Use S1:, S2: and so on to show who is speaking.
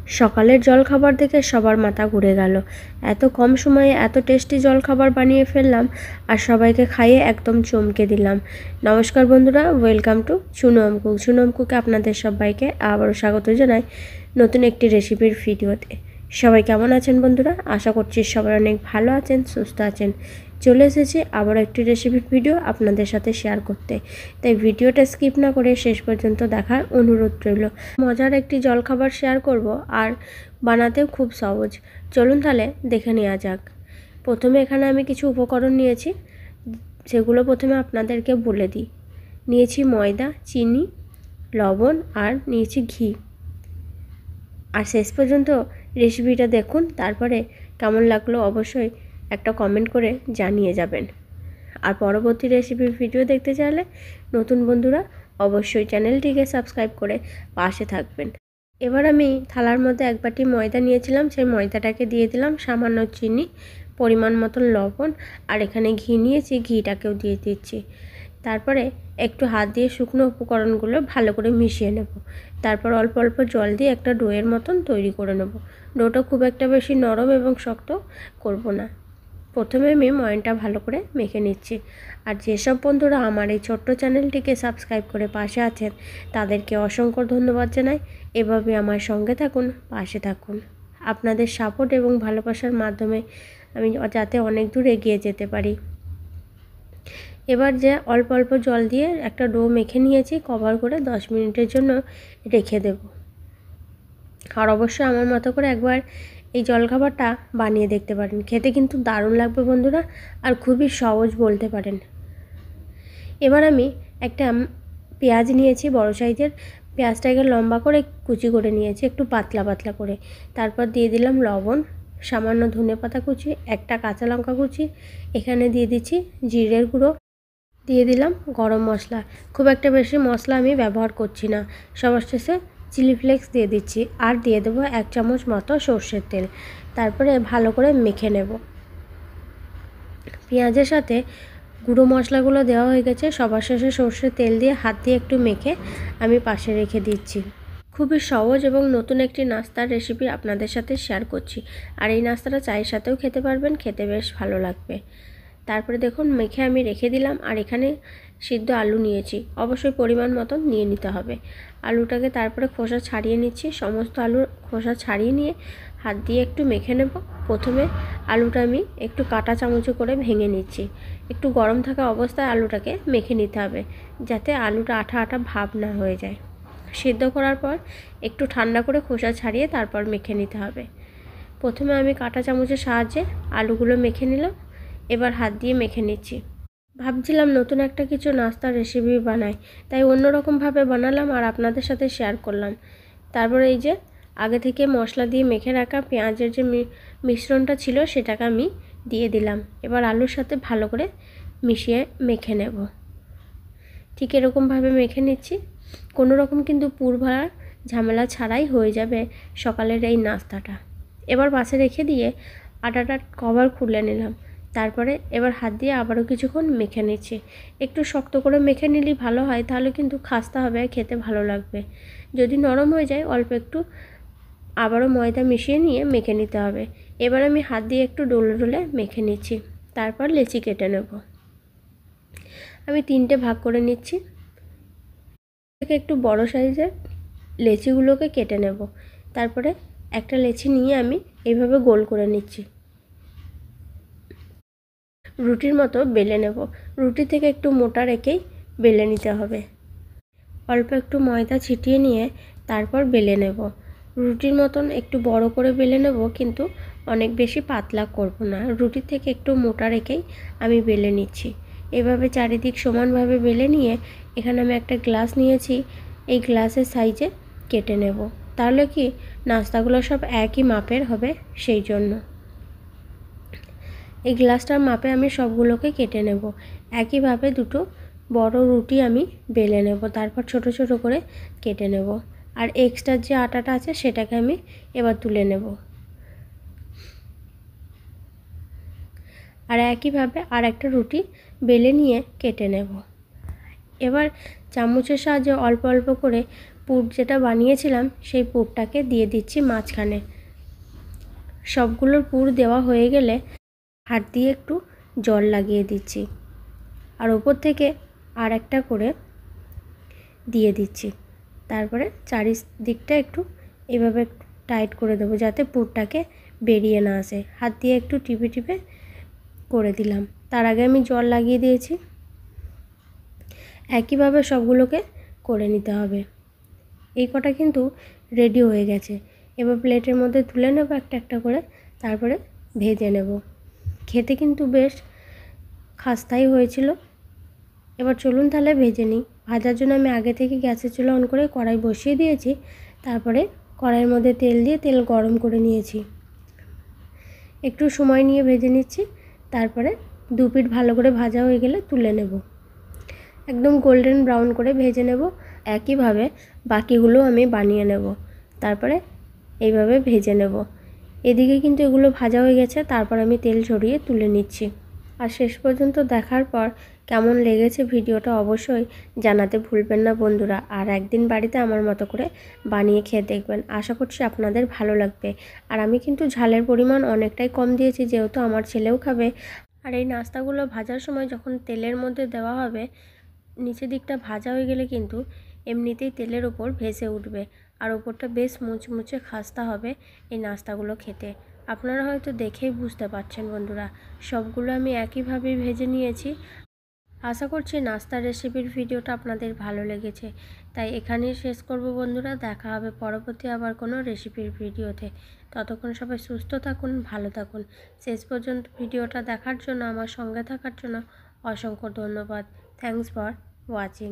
S1: সকালের জলখাবার দেখে সবার মাথা ঘুরে গেল। এত কম সময়ে এত টেস্টি জলখাবার বানিয়ে ফেললাম আর সবাইকে খাইয়ে একদম চমকে দিলাম। নমস্কার বন্ধুরা, ওয়েলকাম টু চুনম কুক। চুনম কুকে আপনাদের সবাইকে আবারও স্বাগত জানাই নতুন একটি রেসিপির ভিডিওতে। সবাই কেমন আছেন বন্ধুরা? আশা করছি সবাই অনেক ভালো আছেন, সুস্থ আছেন। চলে এসেছি আবার একটি রেসিপির ভিডিও আপনাদের সাথে শেয়ার করতে, তাই ভিডিওটা স্কিপ না করে শেষ পর্যন্ত দেখার অনুরোধ রইল। মজার একটি জলখাবার শেয়ার করব আর বানাতেও খুব সহজ। চলুন তাহলে দেখে নেওয়া যাক। প্রথমে এখানে আমি কিছু উপকরণ নিয়েছি, সেগুলো প্রথমে আপনাদেরকে বলে দিই। নিয়েছি ময়দা, চিনি, লবণ আর নিয়েছি ঘি। আর শেষ পর্যন্ত রেসিপিটা দেখুন, তারপরে কেমন লাগলো অবশ্যই একটা কমেন্ট করে জানিয়ে যাবেন। আর পরবর্তী রেসিপির ভিডিও দেখতে চাইলে নতুন বন্ধুরা অবশ্যই চ্যানেলটিকে সাবস্ক্রাইব করে পাশে থাকবেন। এবার আমি থালার মধ্যে এক বাটি ময়দা নিয়েছিলাম, সেই ময়দাটাকে দিয়ে দিলাম সামান্য চিনি, পরিমাণ মতন লবণ আর এখানে ঘি নিয়েছি, ঘিটাকেও দিয়ে দিচ্ছি। তারপরে একটু হাত দিয়ে শুকনো উপকরণগুলো ভালো করে মিশিয়ে নেব। তারপর অল্প অল্প জল দিয়ে একটা ডোয়ের মতন তৈরি করে নেব। ডোটা খুব একটা বেশি নরম এবং শক্ত করব না। প্রথমে আমি ময়নটা ভালো করে মেখে নিচ্ছি। আর যেসব বন্ধুরা আমার এই ছোট্ট চ্যানেলটিকে সাবস্ক্রাইব করে পাশে আছেন তাদেরকে অসংখ্য ধন্যবাদ জানাই। এভাবে আমার সঙ্গে থাকুন, পাশে থাকুন। আপনাদের সাপোর্ট এবং ভালোবাসার মাধ্যমে আমি যাতে অনেক দূর এগিয়ে যেতে পারি। এবার যে অল্প অল্প জল দিয়ে একটা ডো মেখে নিয়েছি, কভার করে 10 মিনিটের জন্য রেখে দেব। আর অবশ্যই আমার মতো করে একবার এই জলখাবারটা বানিয়ে দেখতে পারেন, খেতে কিন্তু দারুণ লাগবে বন্ধুরা, আর খুবই সহজ বলতে পারেন। এবার আমি একটা পেঁয়াজ নিয়েছি, বড় সাইজের পেঁয়াজটাকে লম্বা করে কুচি করে নিয়েছি, একটু পাতলা পাতলা করে। তারপর দিয়ে দিলাম লবণ, সামান্য ধনেপাতা কুচি, একটা কাঁচা লঙ্কা কুচি, এখানে দিয়ে দিচ্ছি জিরের গুঁড়ো, দিয়ে দিলাম গরম মশলা। খুব একটা বেশি মশলা আমি ব্যবহার করছি না। সবার শেষে চিলি ফ্লেক্স দিয়ে দিচ্ছি আর দিয়ে দেবো 1 চামচ মতো সর্ষের তেল। তারপরে ভালো করে মেখে নেব। পেঁয়াজের সাথে গুঁড়ো মশলাগুলো দেওয়া হয়ে গেছে, সবার শেষে সর্ষের তেল দিয়ে হাত দিয়ে একটু মেখে আমি পাশে রেখে দিচ্ছি। খুবই সহজ এবং নতুন একটি নাস্তার রেসিপি আপনাদের সাথে শেয়ার করছি। আর এই নাস্তাটা চায়ের সাথেও খেতে পারবেন, খেতে বেশ ভালো লাগবে। তারপরে দেখুন মেখে আমি রেখে দিলাম। আর এখানে সিদ্ধ আলু নিয়েছি, অবশ্যই পরিমাণ মতন নিয়ে নিতে হবে। আলুটাকে তারপরে খোসা ছাড়িয়ে নিচ্ছি, সমস্ত আলুর খোসা ছাড়িয়ে নিয়ে হাত দিয়ে একটু মেখে নেব। প্রথমে আলুটা আমি একটু কাঁটা চামচে করে ভেঙে নিচ্ছি। একটু গরম থাকা অবস্থায় আলুটাকে মেখে নিতে হবে, যাতে আলুটা আঠা আঠা ভাব না হয়ে যায়। সিদ্ধ করার পর একটু ঠান্ডা করে খোসা ছাড়িয়ে তারপর মেখে নিতে হবে। প্রথমে আমি কাঁটা চামচের সাহায্যে আলুগুলো মেখে নিলাম, এবার হাত দিয়ে মেখে নিচ্ছি। ভাবছিলাম নতুন একটা কিছু নাস্তার রেসিপি বানাই, তাই অন্যরকমভাবে বানালাম আর আপনাদের সাথে শেয়ার করলাম। তারপরে এই যে আগে থেকে মশলা দিয়ে মেখে রাখা পেঁয়াজের যে মিশ্রণটা ছিল সেটাকে আমি দিয়ে দিলাম। এবার আলুর সাথে ভালো করে মিশিয়ে মেখে নেব। ঠিক এরকমভাবে মেখে নিচ্ছি। কোনো রকম কিন্তু পুর ভরার ঝামেলা ছাড়াই হয়ে যাবে সকালের এই নাস্তাটা। এবার পাশে রেখে দিয়ে আটাটার কভার খুলে নিলাম। তারপরে এবার হাত দিয়ে আবারও কিছুক্ষণ মেখে নিচ্ছি। একটু শক্ত করে মেখে নিলেই ভালো হয়, তাহলে কিন্তু খাস্তা হবে, খেতে ভালো লাগবে। যদি নরম হয়ে যায় অল্প একটু আবারও ময়দা মিশিয়ে নিয়ে মেখে নিতে হবে। এবার আমি হাত দিয়ে একটু ডলে ডলে মেখে নিচ্ছি। তারপর লেচি কেটে নেব। আমি 3টে ভাগ করে নিচ্ছি। একটু বড় সাইজের লেচিগুলোকে কেটে নেব। তারপরে একটা লেচি নিয়ে আমি এইভাবে গোল করে নিচ্ছি, রুটির মতো বেলে নেব। রুটি থেকে একটু মোটা রেখেই বেলে নিতে হবে। অল্প একটু ময়দা ছিটিয়ে নিয়ে তারপর বেলে নেব। রুটির মতন একটু বড় করে বেলে নেব, কিন্তু অনেক বেশি পাতলা করব না। রুটির থেকে একটু মোটা রেখেই আমি বেলে নিচ্ছি। এভাবে চারিদিক সমানভাবে বেলে নিয়ে এখানে আমি একটা গ্লাস নিয়েছি, এই গ্লাসের সাইজে কেটে নেব। তাহলে কি নাস্তাগুলো সব একই মাপের হবে, সেই জন্য এই গ্লাসটার মাপে আমি সবগুলোকে কেটে নেব। একইভাবে দুটো বড় রুটি আমি বেলে নেব, তারপর ছোট ছোট করে কেটে নেব। আর এক্সট্রা যে আটাটা আছে সেটাকে আমি এবার তুলে নেব। আর একইভাবে আর একটা রুটি বেলে নিয়ে কেটে নেব। এবার চামচের সাহায্যে অল্প অল্প করে পুর যেটা বানিয়েছিলাম সেই পুরটাকে দিয়ে দিচ্ছি মাঝখানে। সবগুলোর পুর দেওয়া হয়ে গেলে হাত দিয়ে একটু জল লাগিয়ে দিচ্ছি, আর ওপর থেকে আর একটা করে দিয়ে দিচ্ছি। তারপরে চারিদিকটা একটু এভাবে টাইট করে দেবো যাতে পুরটাকে বেরিয়ে না আসে। হাত দিয়ে একটু টিপে টিপে করে দিলাম। তার আগে আমি জল লাগিয়ে দিয়েছি। একইভাবে সবগুলোকে করে নিতে হবে। এই কটা কিন্তু রেডি হয়ে গেছে। এবার প্লেটের মধ্যে তুলে নেব একটা একটা করে, তারপরে ভেজে নেব। খেতে কিন্তু বেশ খাস্তাই হয়েছিল। এবার চলুন তাহলে ভেজে নিই। ভাজার জন্য আমি আগে থেকে গ্যাসের চুলা অন করে কড়াই বসিয়ে দিয়েছি। তারপরে কড়াইয়ের মধ্যে তেল দিয়ে তেল গরম করে নিয়েছি। একটু সময় নিয়ে ভেজে নিচ্ছি। তারপরে দু পিঠ ভালো করে ভাজা হয়ে গেলে তুলে নেব। একদম গোল্ডেন ব্রাউন করে ভেজে নেব। একইভাবে বাকিগুলো আমি বানিয়ে নেব। তারপরে এইভাবে ভেজে নেব। এদিকে কিন্তু এগুলো ভাজা হয়ে গেছে। তারপর আমি তেল ঝরিয়ে তুলে নিচ্ছি। আর শেষ পর্যন্ত দেখার পর কেমন লেগেছে ভিডিওটা অবশ্যই জানাতে ভুলবেন না বন্ধুরা। আর একদিন বাড়িতে আমার মতো করে বানিয়ে খেয়ে দেখবেন, আশা করছি আপনাদের ভালো লাগবে। আর আমি কিন্তু ঝালের পরিমাণ অনেকটাই কম দিয়েছি, যেহেতু আমার ছেলেও খাবে। আর এই নাস্তাগুলো ভাজার সময় যখন তেলের মধ্যে দেওয়া হবে, নিচের দিকটা ভাজা হয়ে গেলে কিন্তু এমনিতেই তেলের ওপর ভেসে উঠবে, আর ওপরটা বেশ মুচমুচে খাস্তা হবে এই নাস্তাগুলো খেতে। আপনারা হয়তো দেখেই বুঝতে পারছেন বন্ধুরা, সবগুলো আমি একইভাবেই ভেজে নিয়েছি। আশা করছি নাস্তার রেসিপির ভিডিওটা আপনাদের ভালো লেগেছে, তাই এখানেই শেষ করব বন্ধুরা। দেখা হবে পরবর্তী আবার কোনো রেসিপির ভিডিওতে। ততক্ষণ সবাই সুস্থ থাকুন, ভালো থাকুন। শেষ পর্যন্ত ভিডিওটা দেখার জন্য, আমার সঙ্গে থাকার জন্য অসংখ্য ধন্যবাদ। Thanks for watching.